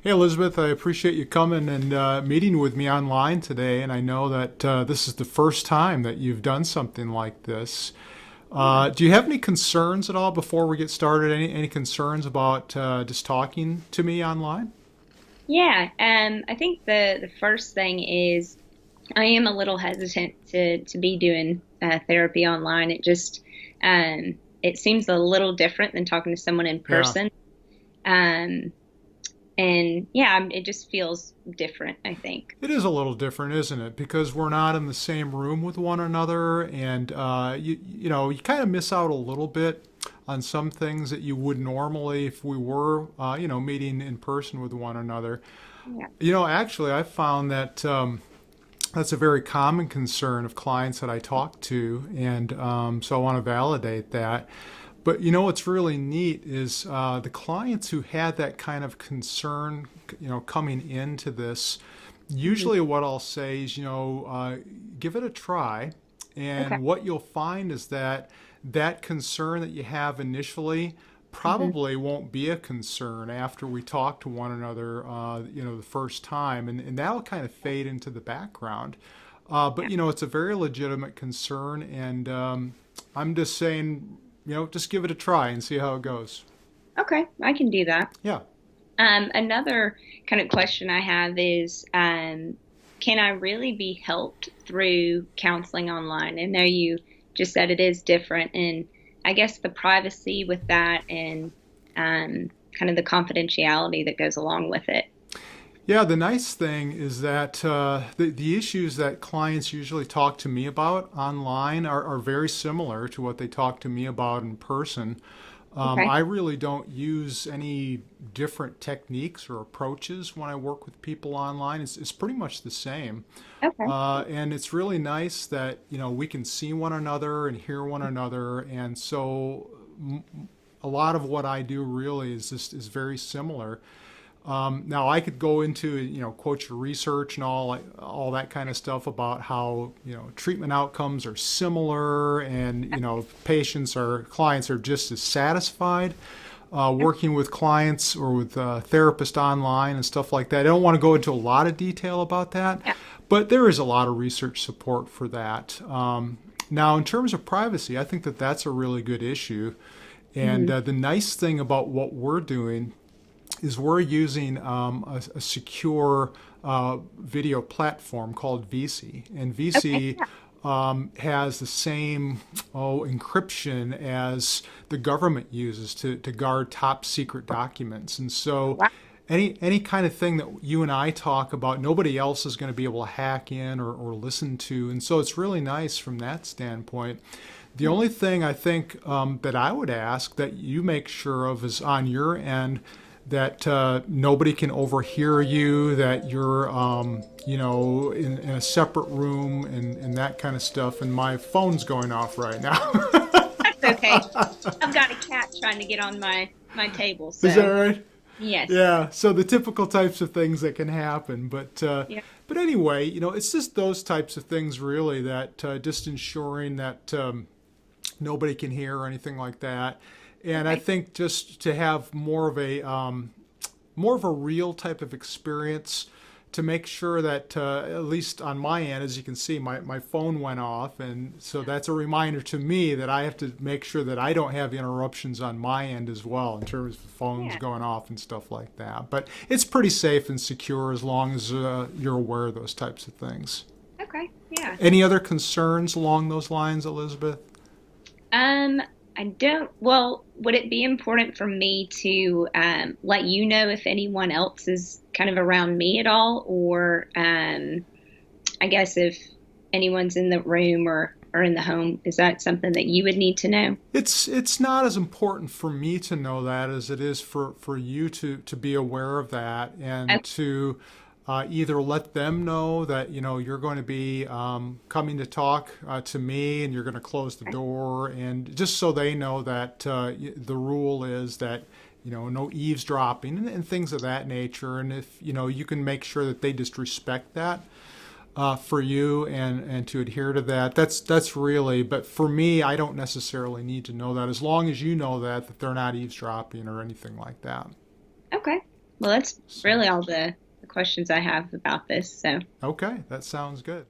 Hey, Elizabeth, I appreciate you coming and meeting with me online today. And I know that this is the first time that you've done something like this. Yeah. Do you have any concerns at all before we get started? Any concerns about just talking to me online? Yeah, I think the first thing is I am a little hesitant to be doing therapy online. It seems a little different than talking to someone in Yeah. person. Um, and yeah, it just feels different, I think. It is a little different, isn't it? Because we're not in the same room with one another, and you kind of miss out a little bit on some things that you would normally if we were meeting in person with one another. Yeah. Actually, I found that that's a very common concern of clients that I talk to, and so I want to validate that. But what's really neat is the clients who had that kind of concern, coming into this. Hmm. Usually, what I'll say is, give it a try, Okay. and what you'll find is that that concern that you have initially Hmm. probably won't be a concern after we talk to one another, the first time, and that'll kind of fade into the background. But Yeah. it's a very legitimate concern, and I'm just saying, just give it a try and see how it goes. Okay, I can do that. Yeah. Another kind of question I have is, can I really be helped through counseling online? I know you just said it is different, and I guess the privacy with that and kind of the confidentiality that goes along with it. Yeah, the nice thing is that the issues that clients usually talk to me about online are very similar to what they talk to me about in person. Okay. I really don't use any different techniques or approaches when I work with people online. It's pretty much the same. Okay. And it's really nice that, we can see one another and hear one another. And so a lot of what I do really is very similar. Now I could go into quote your research and all that kind of stuff about how treatment outcomes are similar, and patients or clients are just as satisfied working with clients or with therapists online and stuff like that. I don't want to go into a lot of detail about that, Yeah. but there is a lot of research support for that. Now, in terms of privacy, I think that that's a really good issue. And Hmm. the nice thing about what we're doing is we're using a secure video platform called VC, and Okay. VC Yeah. has the same encryption as the government uses to guard top secret documents. And so Wow. any kind of thing that you and I talk about, nobody else is going to be able to hack in or listen to. And so it's really nice from that standpoint. The Yeah. only thing I think that I would ask that you make sure of is on your end that nobody can overhear you, that you're, in a separate room and that kind of stuff. And my phone's going off right now. That's okay. I've got a cat trying to get on my table, Is that so right? yes. Yeah. So the typical types of things that can happen, Yeah. but anyway, it's just those types of things really that just ensuring that nobody can hear or anything like that. And I Okay. think just to have more of a real type of experience to make sure that at least on my end, as you can see, my phone went off, and so that's a reminder to me that I have to make sure that I don't have interruptions on my end as well in terms of phones Yeah. going off and stuff like that. But it's pretty safe and secure as long as you're aware of those types of things. Okay. Yeah. Any other concerns along those lines, Elizabeth? Um, I don't, well, would it be important for me to let you know if anyone else is kind of around me at all? Or I guess if anyone's in the room or in the home, is that something that you would need to know? It's not as important for me to know that as it is for you to be aware of that, and Okay. to either let them know that you're going to be coming to talk to me, and you're going to close the door, and just so they know that the rule is that no eavesdropping and things of that nature. And if you can make sure that they just respect that for you, and to adhere to that. That's really. But for me, I don't necessarily need to know that as long as you know that they're not eavesdropping or anything like that. Okay. Well, that's So, really all the questions I have about this. So okay, that sounds good.